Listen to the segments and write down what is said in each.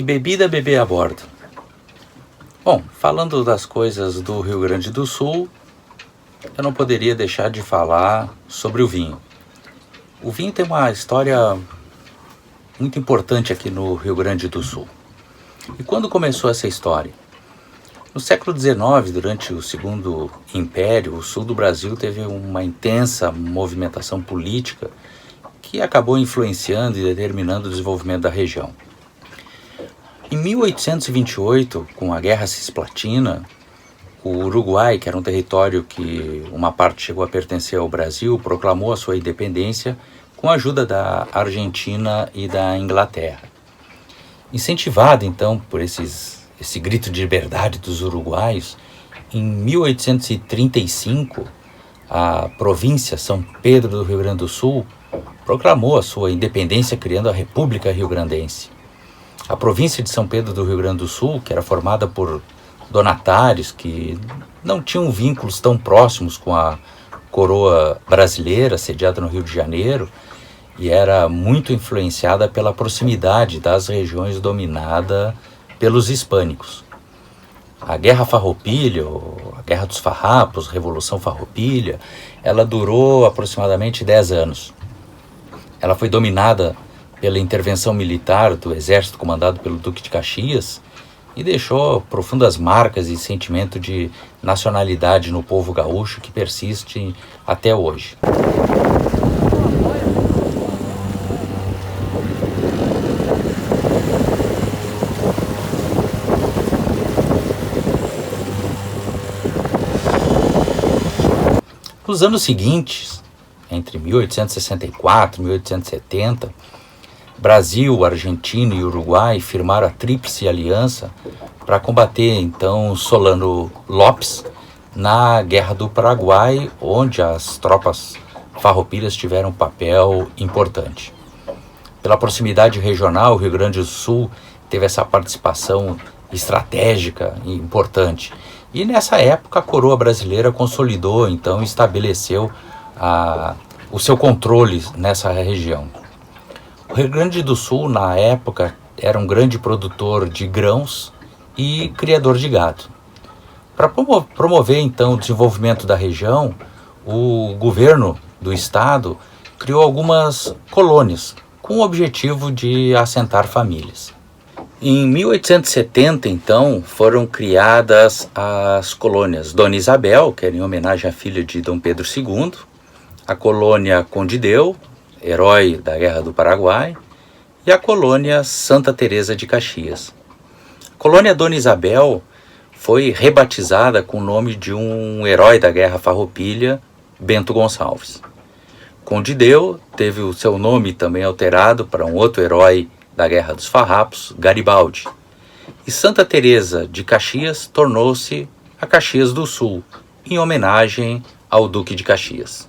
bebida beber a bordo? Bom, falando das coisas do Rio Grande do Sul, eu não poderia deixar de falar sobre o vinho. O vinho tem uma história muito importante aqui no Rio Grande do Sul. E quando começou essa história? No século XIX, durante o Segundo Império, o sul do Brasil teve uma intensa movimentação política que acabou influenciando e determinando o desenvolvimento da região. Em 1828, com a Guerra Cisplatina, o Uruguai, que era um território que uma parte chegou a pertencer ao Brasil, proclamou a sua independência com a ajuda da Argentina e da Inglaterra. Incentivado, então, por esse grito de liberdade dos uruguaios, em 1835, a província São Pedro do Rio Grande do Sul proclamou a sua independência, criando a República Rio-Grandense. A província de São Pedro do Rio Grande do Sul, que era formada por donatários que não tinham vínculos tão próximos com a coroa brasileira, sediada no Rio de Janeiro, e era muito influenciada pela proximidade das regiões dominadas pelos hispânicos. A Guerra Farroupilha, a Guerra dos Farrapos, Revolução Farroupilha, ela durou aproximadamente 10 anos. Ela foi dominada pela intervenção militar do exército comandado pelo Duque de Caxias e deixou profundas marcas e sentimento de nacionalidade no povo gaúcho que persiste até hoje. Nos anos seguintes, entre 1864 e 1870, Brasil, Argentina e Uruguai firmaram a Tríplice Aliança para combater, então, Solano Lopes na Guerra do Paraguai, onde as tropas farroupilhas tiveram um papel importante. Pela proximidade regional, o Rio Grande do Sul teve essa participação estratégica e importante. E nessa época a coroa brasileira consolidou, então, e estabeleceu o seu controle nessa região. O Rio Grande do Sul, na época, era um grande produtor de grãos e criador de gado. Para promover, então, o desenvolvimento da região, o governo do estado criou algumas colônias com o objetivo de assentar famílias. Em 1870, então, foram criadas as colônias Dona Isabel, que era em homenagem à filha de Dom Pedro II, a colônia Condideu, herói da Guerra do Paraguai, e a colônia Santa Teresa de Caxias. A colônia Dona Isabel foi rebatizada com o nome de um herói da Guerra Farroupilha, Bento Gonçalves. Condideu teve o seu nome também alterado para um outro herói da Guerra dos Farrapos, Garibaldi. E Santa Teresa de Caxias tornou-se a Caxias do Sul, em homenagem ao Duque de Caxias.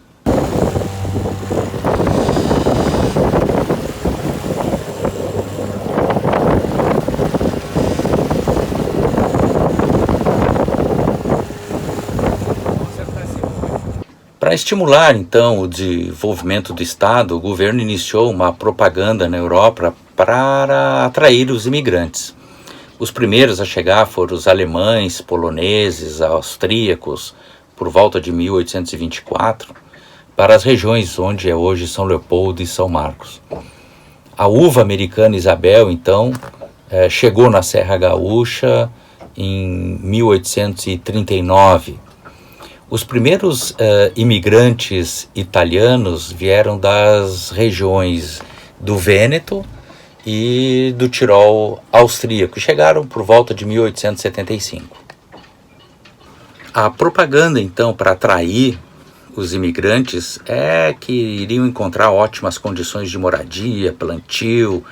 Para estimular, então, o desenvolvimento do Estado, o governo iniciou uma propaganda na Europa para atrair os imigrantes. Os primeiros a chegar foram os alemães, poloneses, austríacos, por volta de 1824, para as regiões onde é hoje São Leopoldo e São Marcos. A uva americana Isabel, então, chegou na Serra Gaúcha em 1839. Os primeiros imigrantes italianos vieram das regiões do Vêneto e do Tirol austríaco, chegaram por volta de 1875. A propaganda, então, para atrair os imigrantes é que iriam encontrar ótimas condições de moradia, plantio,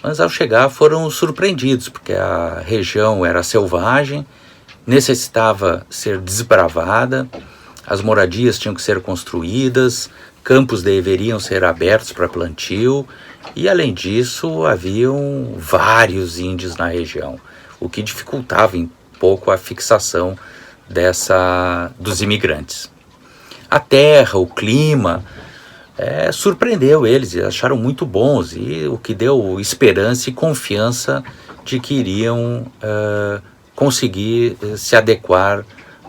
mas ao chegar foram surpreendidos, porque a região era selvagem, necessitava ser desbravada, as moradias tinham que ser construídas, campos deveriam ser abertos para plantio e, além disso, haviam vários índios na região, o que dificultava um pouco a fixação dos imigrantes. A terra, o clima, surpreendeu eles, e acharam muito bons, e o que deu esperança e confiança de que iriam conseguir se adequar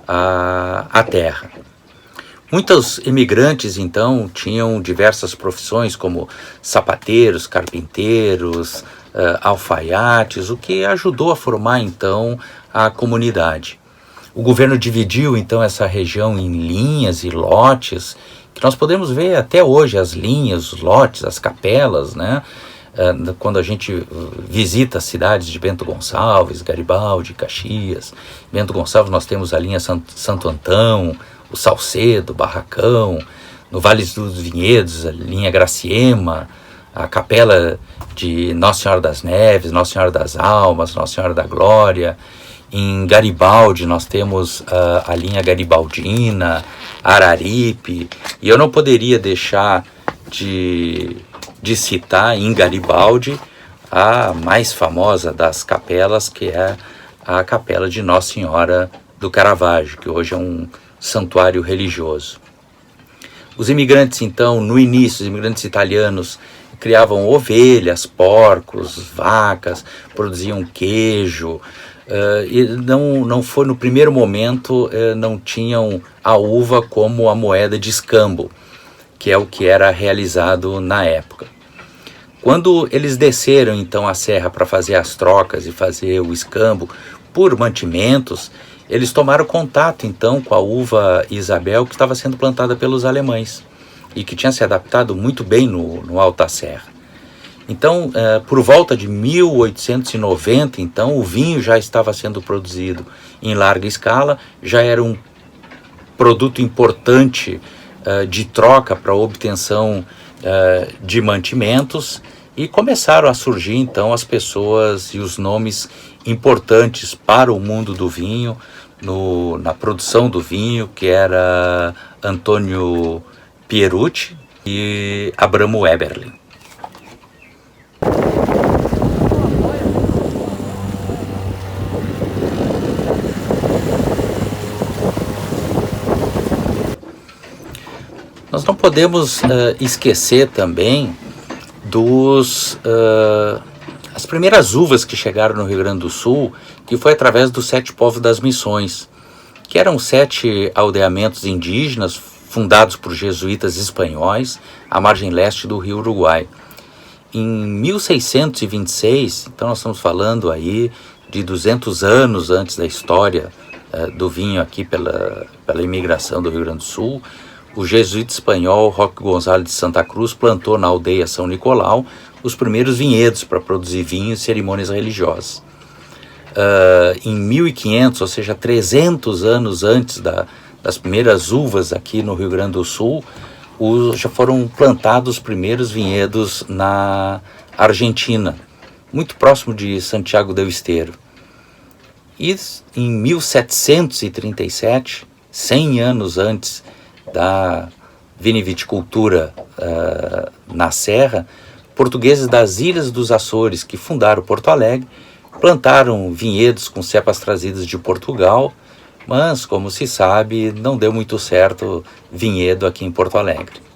à terra. Muitos imigrantes, então, tinham diversas profissões, como sapateiros, carpinteiros, alfaiates, o que ajudou a formar, então, a comunidade. O governo dividiu, então, essa região em linhas e lotes, que nós podemos ver até hoje, as linhas, os lotes, as capelas, né? Quando a gente visita as cidades de Bento Gonçalves, Garibaldi, Caxias. Bento Gonçalves nós temos a linha Santo Antão, o Salcedo, Barracão. No Vale dos Vinhedos, a linha Graciema, a capela de Nossa Senhora das Neves, Nossa Senhora das Almas, Nossa Senhora da Glória. Em Garibaldi nós temos a linha Garibaldina, Araripe, e eu não poderia deixar de citar em Garibaldi a mais famosa das capelas, que é a capela de Nossa Senhora do Caravaggio, que hoje é um santuário religioso. Os imigrantes, então, no início, os imigrantes italianos criavam ovelhas, porcos, vacas, produziam queijo, e não foi no primeiro momento, não tinham a uva como a moeda de escambo, que é o que era realizado na época. Quando eles desceram então a serra para fazer as trocas e fazer o escambo por mantimentos, eles tomaram contato então com a uva Isabel, que estava sendo plantada pelos alemães e que tinha se adaptado muito bem no Alta Serra. Então, por volta de 1890, então, o vinho já estava sendo produzido em larga escala, já era um produto importante de troca para obtenção de mantimentos, e começaram a surgir então as pessoas e os nomes importantes para o mundo do vinho, na produção do vinho, que era Antônio Pierucci e Abramo Eberlin. Nós não podemos esquecer também as primeiras uvas que chegaram no Rio Grande do Sul, que foi através dos 7 povos das missões, que eram 7 aldeamentos indígenas fundados por jesuítas espanhóis à margem leste do rio Uruguai. Em 1626, então nós estamos falando aí de 200 anos antes da história do vinho aqui pela imigração do Rio Grande do Sul, o jesuíta espanhol Roque González de Santa Cruz plantou na aldeia São Nicolau os primeiros vinhedos para produzir vinho e cerimônias religiosas. Em 1500, ou seja, 300 anos antes das primeiras uvas aqui no Rio Grande do Sul, já foram plantados os primeiros vinhedos na Argentina, muito próximo de Santiago del Estero. E em 1737, 100 anos antes da viniviticultura na Serra, portugueses das Ilhas dos Açores, que fundaram Porto Alegre, plantaram vinhedos com cepas trazidas de Portugal, mas, como se sabe, não deu muito certo vinhedo aqui em Porto Alegre.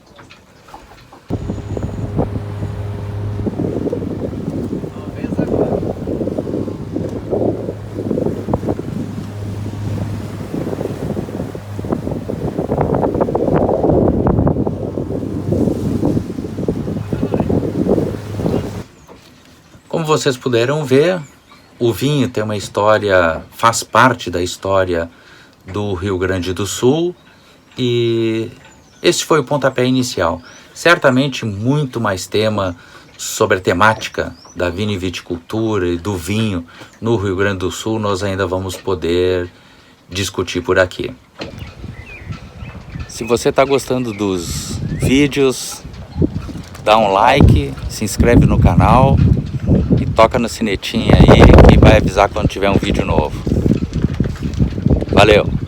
Como vocês puderam ver, o vinho tem uma história, faz parte da história do Rio Grande do Sul, e esse foi o pontapé inicial. Certamente muito mais tema sobre a temática da viniviticultura e do vinho no Rio Grande do Sul nós ainda vamos poder discutir por aqui. Se você está gostando dos vídeos, dá um like, se inscreve no canal e toca no sinetinho aí que vai avisar quando tiver um vídeo novo. Valeu!